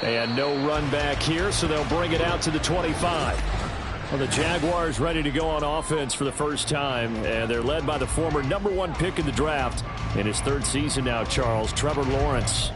And no run back here, so they'll bring it out to the 25. Well, the Jaguars ready to go on offense for the first time, and they're led by the former #1 pick in the draft in his third season now, Charles, Trevor Lawrence.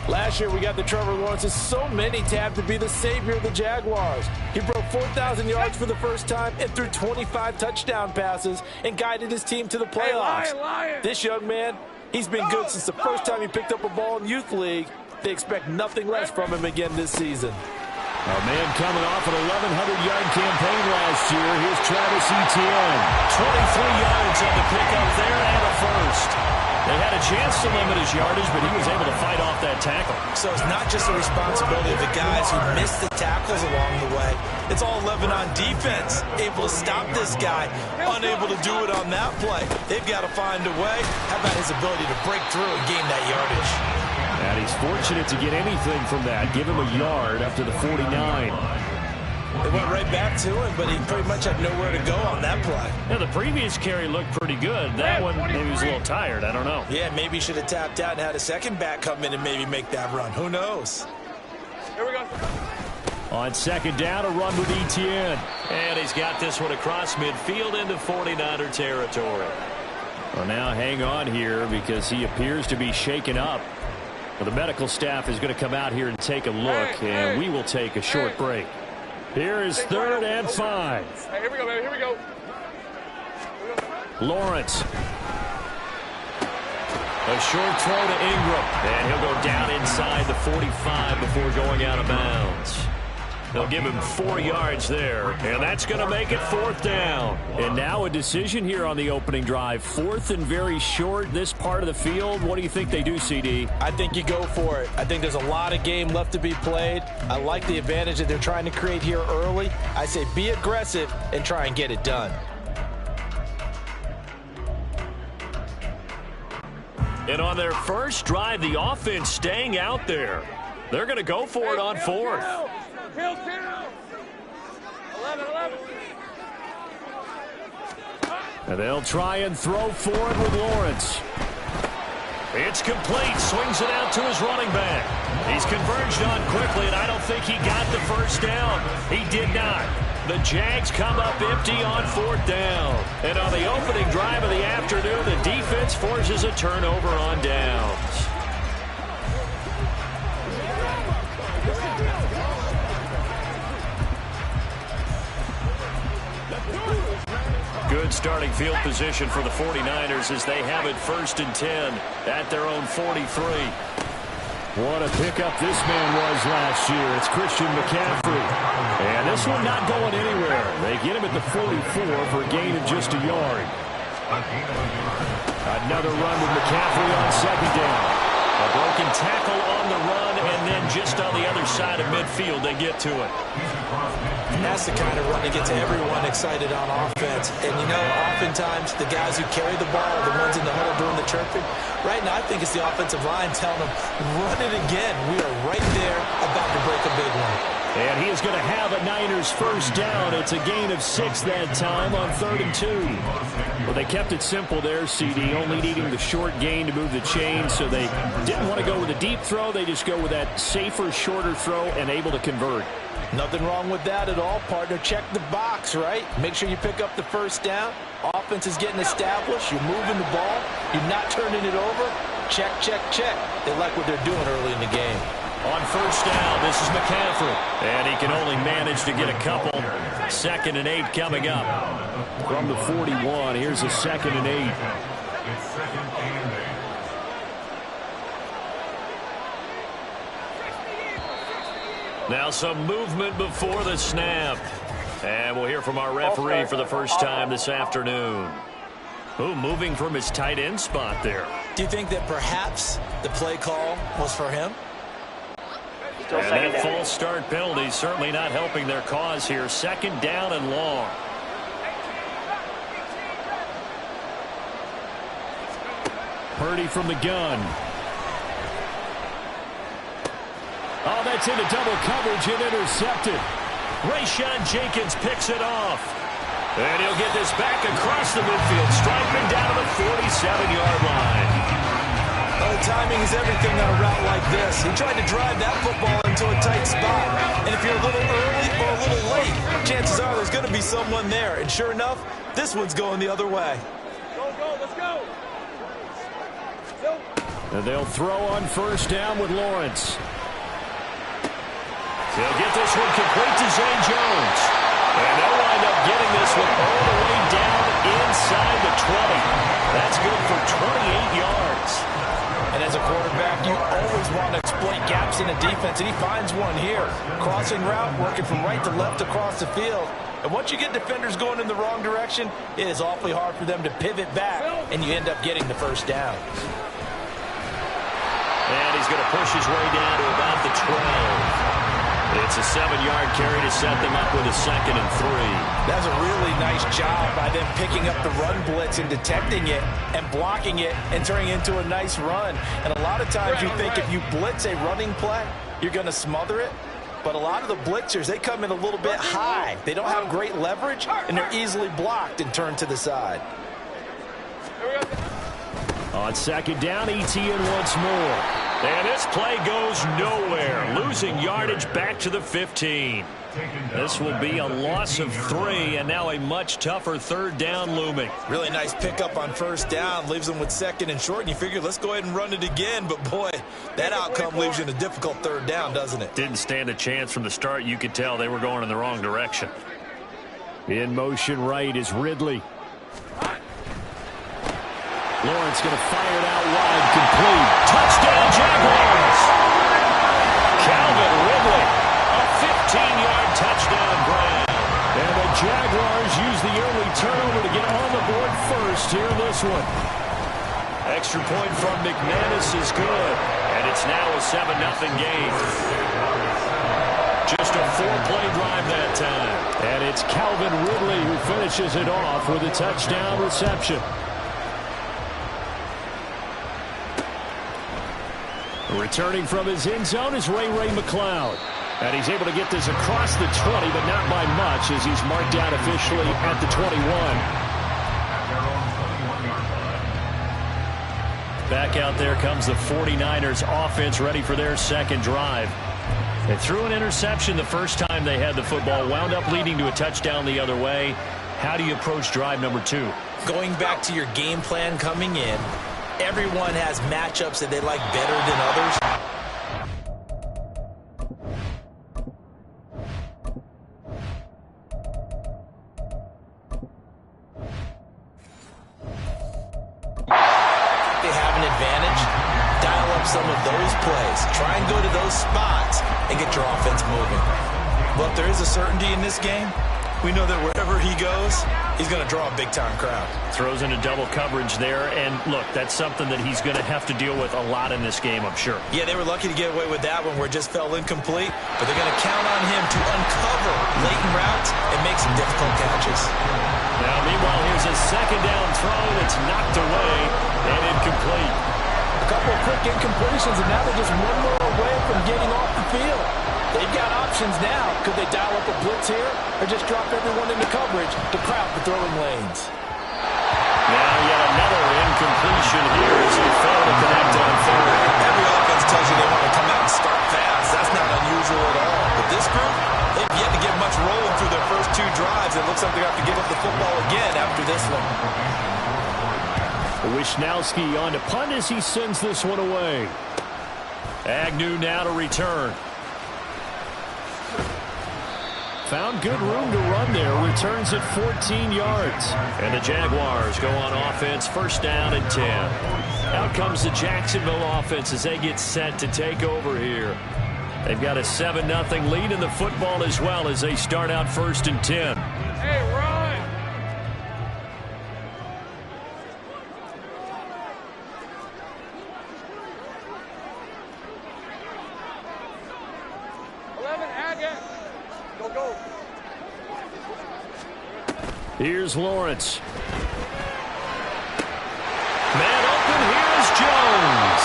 Last year we got the Trevor Lawrences. So many tabbed to be the savior of the Jaguars. He broke 4,000 yards for the first time and threw 25 touchdown passes and guided his team to the playoffs. This young man, he's been good since the first time he picked up a ball in Youth League. They expect nothing less from him again this season. A man coming off an 1,100-yard campaign last year. Here's Travis Etienne. 23 yards on the pickup there and a first. They had a chance to limit his yardage, but he was able to fight off that tackle. So it's not just the responsibility of the guys who missed the tackles along the way. It's all 11 on defense, able to stop this guy, unable to do it on that play. They've got to find a way. How about his ability to break through and gain that yardage? And he's fortunate to get anything from that. Give him a yard up to the 49. They went right back to him, but he pretty much had nowhere to go on that play. Yeah, the previous carry looked pretty good. That one, maybe he was a little tired. I don't know. Yeah, maybe he should have tapped out and had a second back come in and maybe make that run. Who knows? Here we go. On second down, a run with Etienne. And he's got this one across midfield into 49er territory. Well, now hang on here because he appears to be shaken up. Well, the medical staff is going to come out here and take a look, and we will take a short break. Here is 3rd and 5. Hey, here we go, baby. Here we go. Lawrence. A short throw to Ingram. And he'll go down inside the 45 before going out of bounds. They'll give him 4 yards there, and that's going to make it 4th down. And now a decision here on the opening drive. 4th and very short, this part of the field. What do you think they do, CD? I think you go for it. I think there's a lot of game left to be played. I like the advantage that they're trying to create here early. I say be aggressive and try and get it done. And on their first drive, the offense staying out there. They're going to go for it on 4th. Kill. 11. And they'll try and throw for it with Lawrence. It's complete. Swings it out to his running back. He's converged on quickly, and I don't think he got the first down. He did not. The Jags come up empty on 4th down. And on the opening drive of the afternoon, the defense forces a turnover on downs. Good starting field position for the 49ers as they have it 1st and 10 at their own 43. What a pickup this man was last year. It's Christian McCaffrey. And this one not going anywhere. They get him at the 44 for a gain of just a yard. Another run with McCaffrey on 2nd down. A broken tackle on the run, and then just on the other side of midfield, they get to it. That's the kind of run that gets everyone excited on offense. And, you know, oftentimes the guys who carry the ball are the ones in the huddle doing the chirping. Right now, I think it's the offensive line telling them, run it again. We are right there about to break a big one. And he is going to have a Niners 1st down. It's a gain of 6 that time on 3rd and 2. Well, they kept it simple there, CD, only needing the short gain to move the chain, so they didn't want to go with a deep throw. They just go with that safer, shorter throw and able to convert. Nothing wrong with that at all, partner. Check the box, right? Make sure you pick up the 1st down. Offense is getting established. You're moving the ball. You're not turning it over. Check. They like what they're doing early in the game. On 1st down, this is McCaffrey. And he can only manage to get a couple. 2nd and 8 coming up. From the 41, here's a 2nd and 8. Now some movement before the snap. And we'll hear from our referee for the first time this afternoon. Ooh, moving from his tight end spot there. Do you think that perhaps the play call was for him? And that false start penalty certainly not helping their cause here. 2nd down and long. Purdy from the gun. Oh, that's into double coverage and intercepted. Rayshon Jenkins picks it off. And he'll get this back across the midfield, striping down to the 47-yard line. Well, the timing is everything on a route like this. He tried to drive that football into a tight spot. And if you're a little early or a little late, chances are there's going to be someone there. And sure enough, this one's going the other way. Go, let's go. And they'll throw on first down with Lawrence. He'll get this one complete to Zay Jones. And they'll wind up getting this one all the way down inside the 20. That's good for 28 yards. And as a quarterback, you always want to exploit gaps in the defense, and he finds one here. Crossing route, working from right to left across the field. And once you get defenders going in the wrong direction, it is awfully hard for them to pivot back, and you end up getting the first down. And he's going to push his way down to about the 12. It's a 7-yard carry to set them up with a 2nd and 3. That's a really nice job by them picking up the run blitz and detecting it and blocking it and turning it into a nice run. And a lot of times you think if you blitz a running play, you're going to smother it. But a lot of the blitzers, they come in a little bit high. They don't have great leverage, and they're easily blocked and turned to the side. On 2nd down, ETN once more. And this play goes nowhere. Losing yardage back to the 15. This will be a loss of 3, and now a much tougher 3rd down looming. Really nice pickup on first down. Leaves them with 2nd and short, and you figure, let's go ahead and run it again. But, boy, that outcome leaves you in a difficult 3rd down, doesn't it? Didn't stand a chance from the start. You could tell they were going in the wrong direction. In motion right is Ridley. Lawrence going to fire it out wide, complete. Touchdown, Jaguars! Calvin Ridley, a 15-yard touchdown grab. And the Jaguars use the early turnover to get on the board first here in this one. Extra point from McManus is good. And it's now a 7-0 game. Just a 4-play drive that time. And it's Calvin Ridley who finishes it off with a touchdown reception. Returning from his end zone is Ray McCloud. And he's able to get this across the 20, but not by much as he's marked down officially at the 21. Back out there comes the 49ers offense ready for their 2nd drive. They threw an interception the first time they had the football, wound up leading to a touchdown the other way. How do you approach drive number 2? Going back to your game plan coming in, everyone has matchups that they like better than others. They have an advantage. Dial up some of those plays. Try and go to those spots and get your offense moving. But if there is a certainty in this game, we know that wherever he goes, he's going to draw a big-time crowd. Throws into double coverage there, and look, that's something that he's going to have to deal with a lot in this game, I'm sure. Yeah, they were lucky to get away with that one where it just fell incomplete, but they're going to count on him to uncover latent routes and make some difficult catches. Now, meanwhile, here's a 2nd down throw that's knocked away and incomplete. A couple of quick incompletions, and now they're just one more away from getting off the field. They've got options now. Could they dial up a blitz here or just drop everyone into coverage to crowd the throwing lanes? Now yet another incompletion here as they fail to connect on 3rd. Every offense tells you they want to come out and start fast. That's not unusual at all. But this group, they've yet to get much rolling through their first 2 drives. It looks like they have to give up the football again after this one. Wishnowski on to punt as he sends this one away. Agnew now to return. Found good room to run there. Returns at 14 yards. And the Jaguars go on offense, 1st down and 10. Out comes the Jacksonville offense as they get set to take over here. They've got a 7-0 lead in the football as well as they start out 1st and 10. Hey, run! Go. Here's Lawrence. Man open, here's Jones.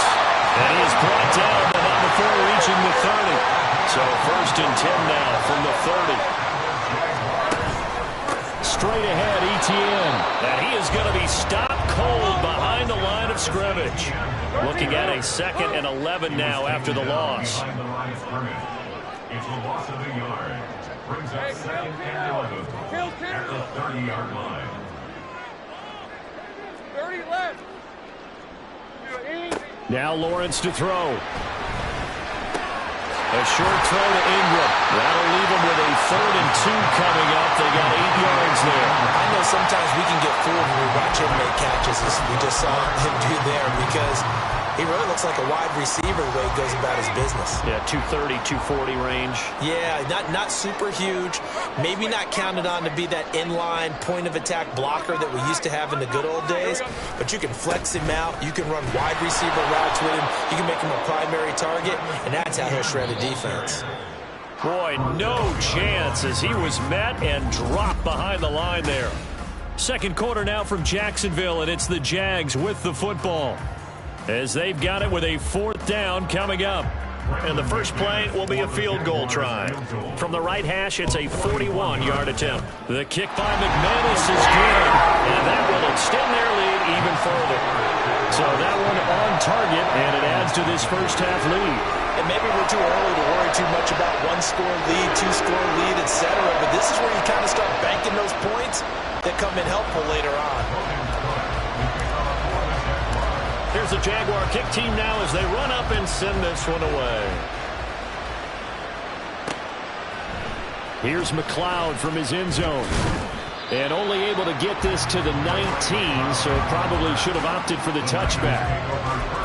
And he is brought down but not before reaching the 30. So 1st and 10 now from the 30. Straight ahead, ETN. And he is going to be stopped cold behind the line of scrimmage. Looking at a 2nd and 11 now after the loss. It's a loss of a yard. Brings up 2nd and 11 at the 30-yard line. 30 left. Now Lawrence to throw. A short throw to Ingram. That'll leave them with a 3rd and 2 coming up. They got 8 yards there. I know sometimes we can get fooled when we watch him make catches, as we just saw him do there, because he really looks like a wide receiver the way he goes about his business. Yeah, 230, 240 range. Yeah, not super huge. Maybe not counted on to be that inline point-of-attack blocker that we used to have in the good old days, but you can flex him out. You can run wide receiver routes with him. You can make him a primary target, and that's how he'll shred a defense. Boy, no chance as he was met and dropped behind the line there. Second quarter now from Jacksonville, and it's the Jags with the football, as they've got it with a 4th down coming up. And the first play will be a field goal try. From the right hash, it's a 41-yard attempt. The kick by McManus is good, and that will extend their lead even further. So that one on target, and it adds to this first half lead. And maybe we're too early to worry too much about 1-score lead, 2-score lead, etc. But this is where you kind of start banking those points that come in helpful later on. Here's the Jaguar kick team now as they run up and send this one away. Here's McLeod from his end zone. And only able to get this to the 19, so probably should have opted for the touchback.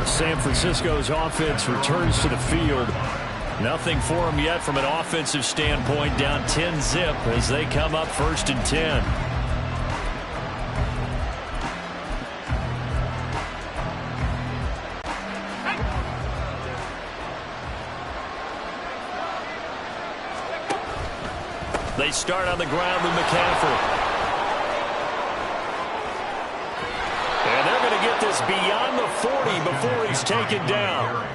San Francisco's offense returns to the field. Nothing for them yet from an offensive standpoint, down 10-zip as they come up 1st and 10. They start on the ground with McCaffrey. And they're going to get this beyond the 40 before he's taken down.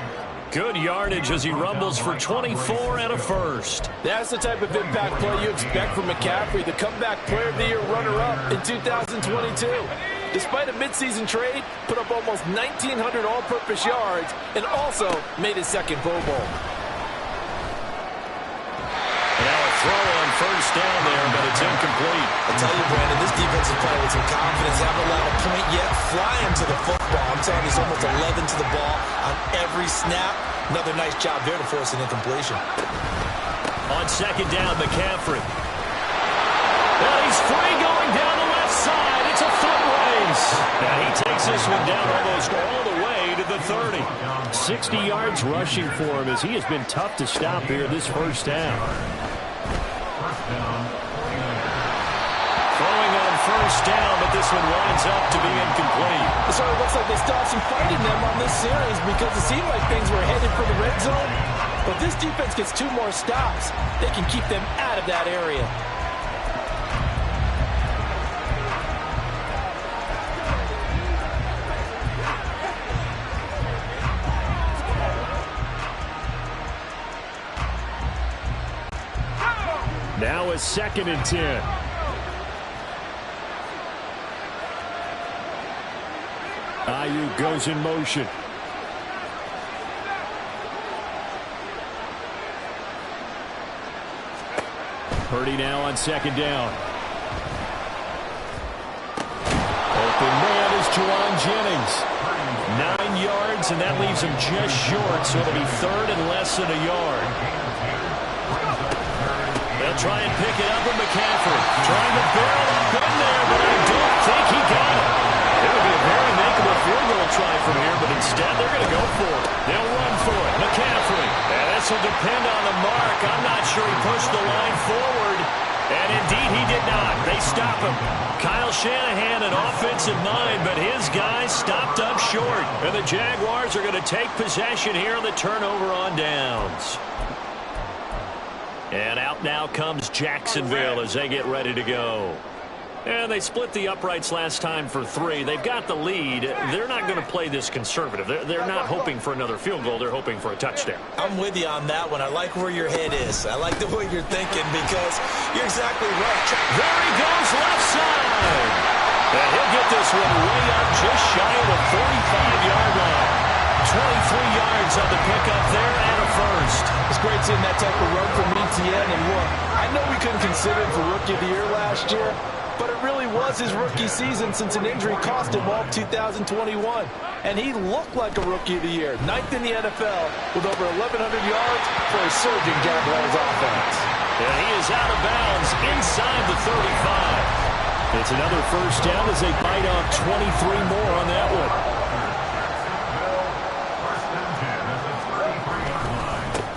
Good yardage as he rumbles for 24 and a first. That's the type of impact play you expect from McCaffrey, the comeback player of the year runner-up in 2022. Despite a midseason trade, put up almost 1,900 all-purpose yards and also made his 2nd Pro Bowl. Now a throw on 1st down there, but it's incomplete. I tell you, Brandon, this defense is playing with some confidence. Haven't allowed a point yet. Flying to the football. I'm telling you, he's almost 11 to the ball on every snap. Another nice job there to force an incompletion. On 2nd down, McCaffrey. Well, he's free going down the left side. It's a foot race. Now he takes this one down almost all the way to the 30. 60 yards rushing for him as he has been tough to stop here this first half. Throwing on 1st down, but this one winds up to be incomplete. So it looks like they still have some fight in them on this series because it seemed like things were headed for the red zone. But this defense gets 2 more stops. They can keep them out of that area. Now a 2nd and 10. Ayuk goes in motion. Purdy now on 2nd down. Open man is Juwan Jennings. 9 yards, and that leaves him just short, so it'll be 3rd and less than a yard. They'll try and pick it up with McCaffrey. Trying to barrel up in there, but I don't think he got it. It would be a very makeable field goal try from here, but instead they're going to go for it. They'll run for it. McCaffrey. And this will depend on the mark. I'm not sure he pushed the line forward. And indeed he did not. They stop him. Kyle Shanahan, an offensive mind, but his guys stopped up short. And the Jaguars are going to take possession here on the turnover on downs. And out now comes Jacksonville as they get ready to go. And they split the uprights last time for 3. They've got the lead. They're not going to play this conservative. They're not hoping for another field goal. They're hoping for a touchdown. I'm with you on that one. I like where your head is. I like the way you're thinking because you're exactly right. There he goes left side. And he'll get this one way up just shy of the 45-yard line. 23 yards on the pickup there and a first. It's great seeing that type of run from ETN. And look, I know we couldn't consider him for Rookie of the Year last year, but it really was his rookie season since an injury cost him all of 2021. And he looked like a Rookie of the Year, 9th in the NFL with over 1,100 yards for a surging Jaguars offense. And he is out of bounds inside the 35. It's another first down as they bite off 23 more on that one.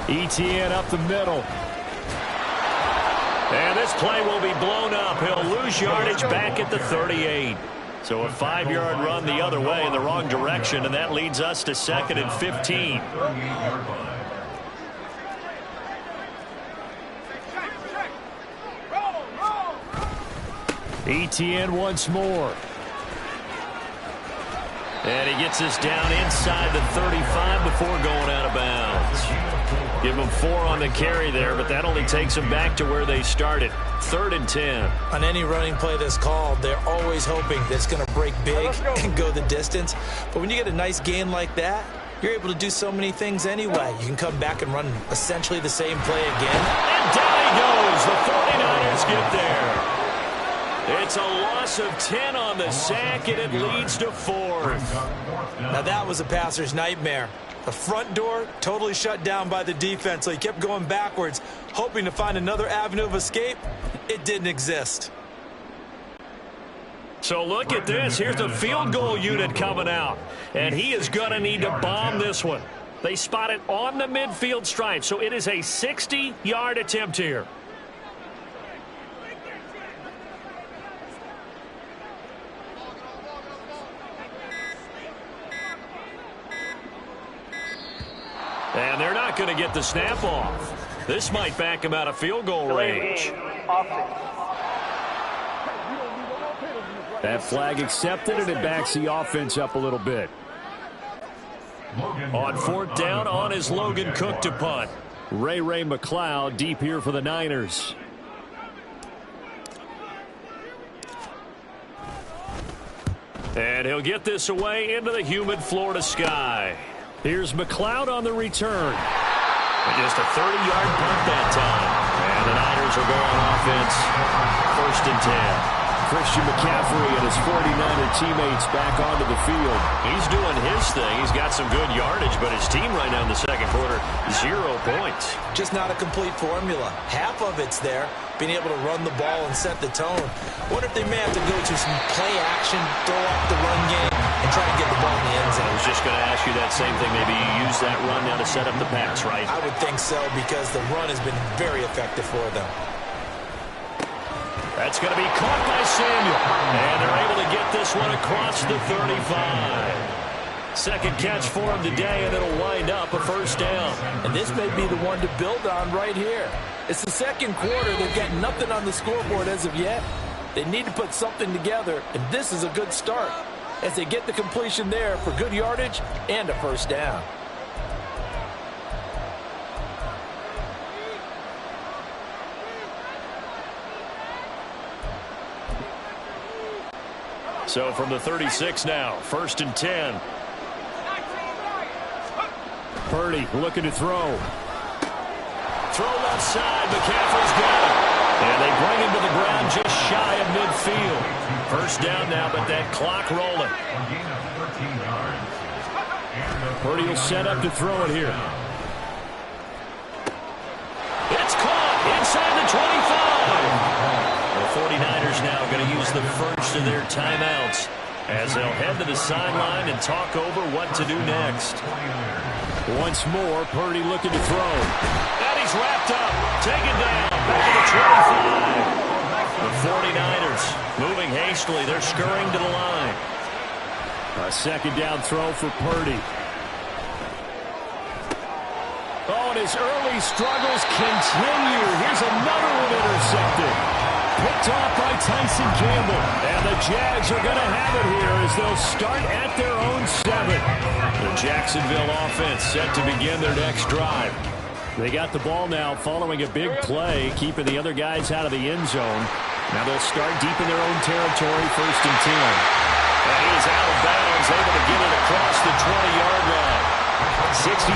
ETN up the middle. And this play will be blown up. He'll lose yardage back at the 38. So a 5-yard run the other way in the wrong direction, and that leads us to 2nd and 15. ETN once more. And he gets us down inside the 35 before going out of bounds. Give them 4 on the carry there, but that only takes them back to where they started. 3rd and 10. On any running play that's called, they're always hoping that it's going to break big and go the distance. But when you get a nice gain like that, you're able to do so many things anyway. You can come back and run essentially the same play again. And down he goes. The 49ers get there. It's a loss of 10 on the sack, and it leads to 4th. Now that was a passer's nightmare. The front door totally shut down by the defense, so he kept going backwards, hoping to find another avenue of escape. It didn't exist. So look at this. Here's the field goal unit coming out, and he is going to need to bomb this one. They spot it on the midfield stripe, so it is a 60-yard attempt here. And they're not going to get the snap off. This might back him out of field goal range. That flag accepted, and it backs the offense up a little bit. On 4th down, on is Logan Cook to punt. Ray McLeod deep here for the Niners. And he'll get this away into the humid Florida sky. Here's McLeod on the return. Just a 30-yard punt that time. And the Niners are going offense. 1st and 10. Christian McCaffrey and his 49er teammates back onto the field. He's doing his thing. He's got some good yardage, but his team right now in the second quarter, 0 points. Just not a complete formula. Half of it's there, being able to run the ball and set the tone. Wonder if they may have to go to some play action, throw off the run game, and try to get the ball in the end zone. I was just going to ask you that same thing. Maybe you use that run now to set up the pass, right? I would think so, because the run has been very effective for them. That's going to be caught by Samuel. And they're able to get this one across the 35. Second catch for him today, and it'll wind up a 1st down. And this may be the one to build on right here. It's the second quarter. They've got nothing on the scoreboard as of yet. They need to put something together, and this is a good start as they get the completion there for good yardage and a 1st down. So from the 36 now, 1st and 10. Purdy looking to throw. Throw left side. McCaffrey's got it. And they bring him to the ground just shy of midfield. 1st down now, but that clock rolling. Purdy will set up to throw it here. It's caught inside the 25. The 49ers now going to use the first of their timeouts as they'll head to the sideline and talk over what to do next. Once more, Purdy looking to throw. And he's wrapped up. Taken down. Back to the 25. The 49ers moving hastily. They're scurrying to the line. A 2nd down throw for Purdy. Oh, and his early struggles continue. Here's another one intercepted. Picked off by Tyson Campbell. And the Jags are going to have it here as they'll start at their own 7. The Jacksonville offense set to begin their next drive. They got the ball now following a big play, keeping the other guys out of the end zone. Now they'll start deep in their own territory, 1st and 10. And he is out of bounds, able to get it across the 20-yard line. 67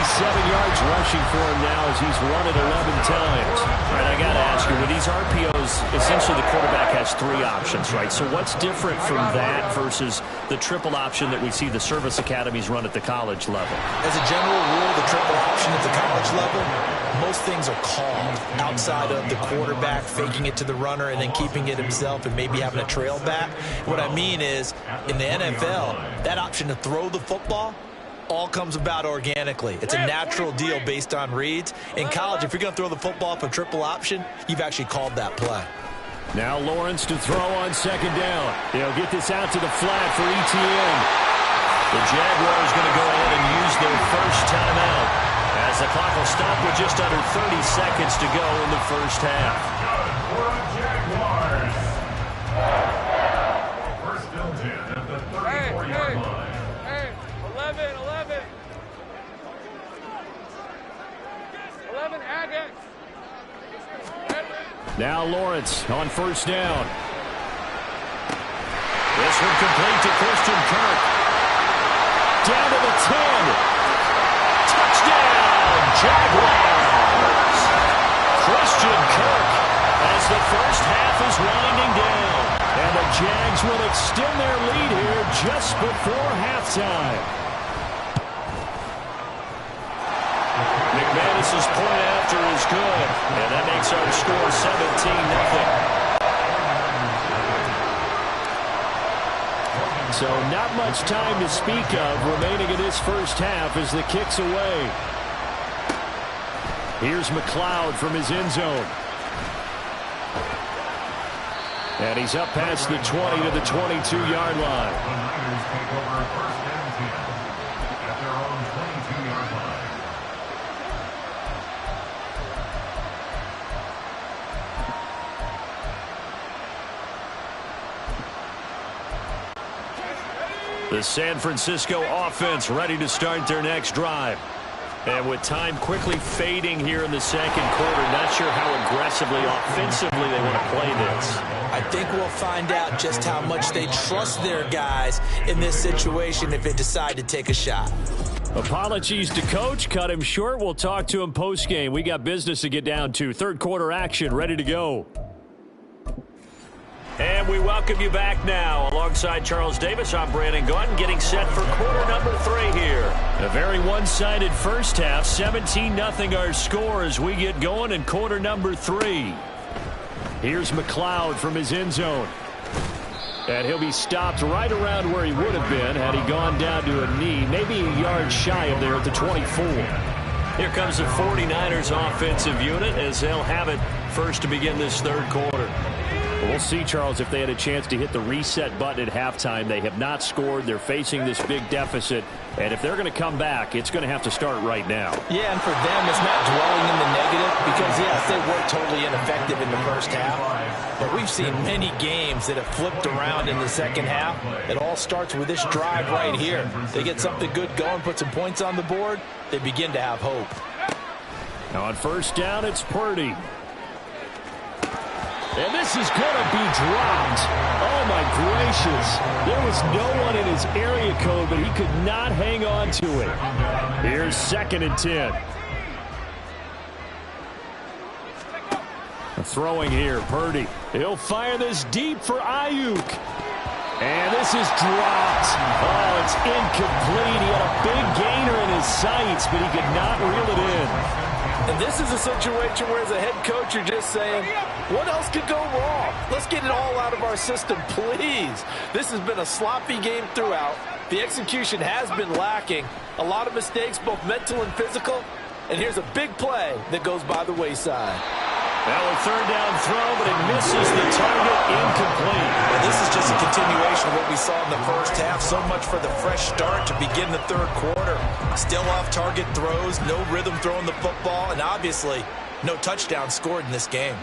yards rushing for him now as he's run it 11 times. All right, I got to ask you, with these RPOs, essentially the quarterback has 3 options, right? So what's different from that versus the triple option that we see the service academies run at the college level? As a general rule, the triple option at the college level, most things are called outside of the quarterback faking it to the runner and then keeping it himself and maybe having a trail back. What I mean is, in the NFL, that option to throw the football all comes about organically. It's a natural deal based on reads. In college, if you're going to throw the football for triple option, you've actually called that play. Now Lawrence to throw on 2nd down. They'll get this out to the flat for ETN. The Jaguars going to go ahead and use their first timeout as the clock will stop with just under 30 seconds to go in the first half. Jaguars. 1st and 10 at the 34-yard line. 11 Aggies. Now Lawrence on 1st down. This one complete to Christian Kirk. Down to the 10. Touchdown, Jaguars. Christian Kirk as the first half is winding down. And the Jags will extend their lead here just before halftime. McManus's point after is good, and that makes our score 17-0. So not much time to speak of remaining in this first half as the kick's away. Here's McLeod from his end zone. And he's up past the 20 to the 22-yard line. The Niners take over 1st and 10 at their own 22-yard line. The San Francisco offense ready to start their next drive. And with time quickly fading here in the 2nd quarter, not sure how aggressively, offensively they want to play this. I think we'll find out just how much they trust their guys in this situation if they decide to take a shot. Apologies to Coach. Cut him short. We'll talk to him post-game. We got business to get down to. 3rd quarter action ready to go. And we welcome you back now. Alongside Charles Davis, I'm Brandon Gaudin, getting set for quarter number 3 here. A very one-sided first half. 17-0 our score as we get going in quarter number 3. Here's McLeod from his end zone. And he'll be stopped right around where he would have been had he gone down to a knee, maybe a yard shy of there at the 24. Here comes the 49ers offensive unit as they'll have it first to begin this 3rd quarter. We'll see, Charles, if they had a chance to hit the reset button at halftime. They have not scored. They're facing this big deficit. And if they're going to come back, it's going to have to start right now. Yeah, and for them, it's not dwelling in the negative because, yes, they were totally ineffective in the first half. But we've seen many games that have flipped around in the 2nd half. It all starts with this drive right here. They get something good going, put some points on the board, they begin to have hope. Now on 1st down, it's Purdy. And this is going to be dropped. Oh, my gracious. There was no one in his area code, but he could not hang on to it. Here's 2nd and 10. Throwing here, Purdy. He'll fire this deep for Ayuk. And this is dropped. Oh, it's incomplete. He had a big gainer in his sights, but he could not reel it in. And this is a situation where as a head coach you're just saying, what else could go wrong? Let's get it all out of our system, please. This has been a sloppy game throughout. The execution has been lacking. A lot of mistakes, both mental and physical. And here's a big play that goes by the wayside. Now a 3rd down throw, but it misses the target, incomplete. And this is just a continuation of what we saw in the first half. So much for the fresh start to begin the 3rd quarter. Still off-target throws, no rhythm throwing the football, and obviously no touchdown scored in this game.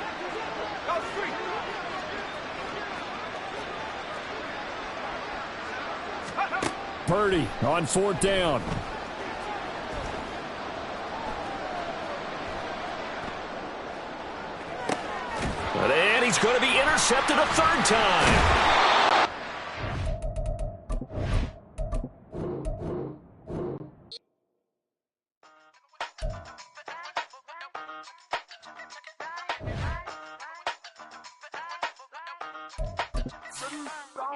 Purdy on 4th down. And he's going to be intercepted a third time.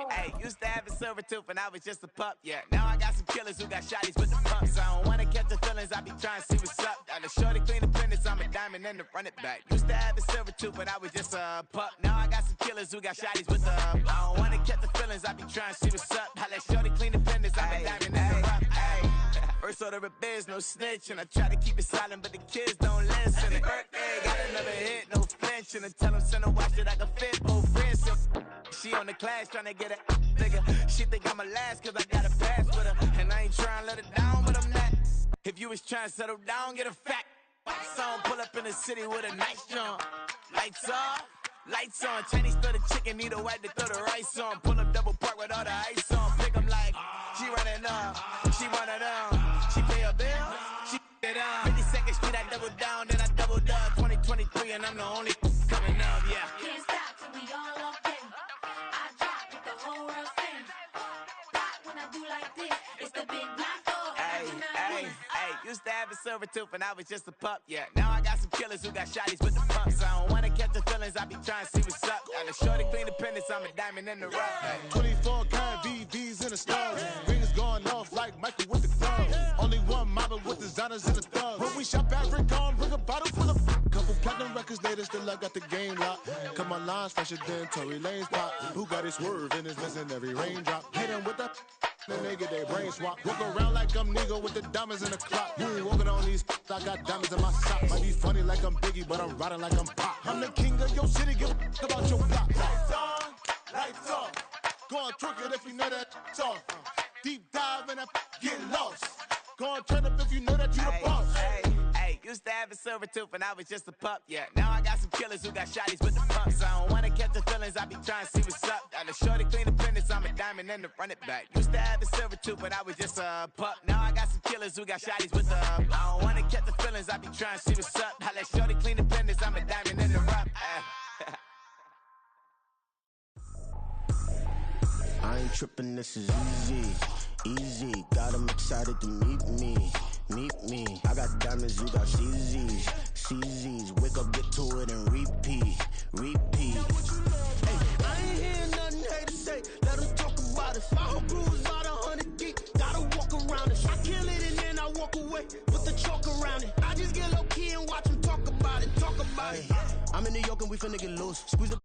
Hey, used to have a silver tooth and I was just a pup, yeah. Now I got some killers who got shotties with the pumps. I don't wanna catch the feelings, I be trying to see what's up. Got a shorty clean the business, I'm a diamond and to run it back. Used to have a silver tooth but I was just a pup. Now I got some killers who got shotties with the I don't wanna catch the feelings, I be trying to see what's up. I let shorty clean the business, I'm a diamond and to run it. First order of biz, no snitch, and I try to keep it silent, but the kids don't listen. Birthday, got another hit, no flinch, and I tell them send a watch that I can fit both friends. She on the class trying to get a nigga. She think I'm a last cause I got a pass with her, and I ain't trying to let it down, but I'm not. If you was trying to settle down, get a fact. Song, pull up in the city with a nice jump. Lights off, lights on. Chinese throw the chicken, need a wipe to throw the rice on. Pull up double park with all the ice on. Pick 'em like, she running up, she one of them. She pay her bill, she it up. 52nd Street, I double down, then I doubled up. 2023, and I'm the only coming up, yeah. Can't stop till we all up in. I drop it, the whole world sings. Pop when I do like this, it's the big black dog. Hey, used to have a silver tooth and I was just a pup, yeah. Now I got some killers who got shotties with the pumps. I don't wanna catch the feelings, I be trying to see what's up. Got a shorty clean the pendants, I'm a diamond in the rough. Hey. 24 karat VVs in the stars. Rings going off like Michael with the clubs. Only one model with designers in the thugs. When we shop at Rick on, bring a bottle full of couple platinum records later, still I got the game locked. Cause my lines fresher than Tory Lane's pop. Who got his swerve and is missing every raindrop. Hit him with the and they get their brain swap. Walk around like I'm Negro with the diamonds in the clock. You ain't walking on these, I got diamonds in my socks. Might be funny like I'm Biggie, but I'm riding like I'm Pop. I'm the king of your city, give a about your block. Lights on, lights off. Go on, twerk it if you know that's off. Deep dive and I get lost. Go on, turn up if you know that you the boss. Hey, used to have a silver tooth and I was just a pup, yeah. Now I got some killers who got shotties with the pumps. I don't wanna catch the feelings, I be trying to see what's up. Got a shorty clean the business, I'm a diamond and to run it back. Used to have a silver tooth but I was just a pup. Now I got some killers who got shotties with the I don't wanna catch the feelings, I be trying to see what's up. I let shorty clean the business, I'm a diamond in the rough. I ain't tripping, this is easy, easy. Got 'em excited to meet me, meet me. I got diamonds, you got CZs, CZs. Wake up, get to it and repeat, repeat. Hey, I ain't hearing nothing haters say. Let them talk about it. My whole crew is about 100 deep. Gotta walk around it. I kill it and then I walk away with the chalk around it. I just get low key and watch them talk about it, talk about it. I'm in New York and we finna get loose. Squeeze the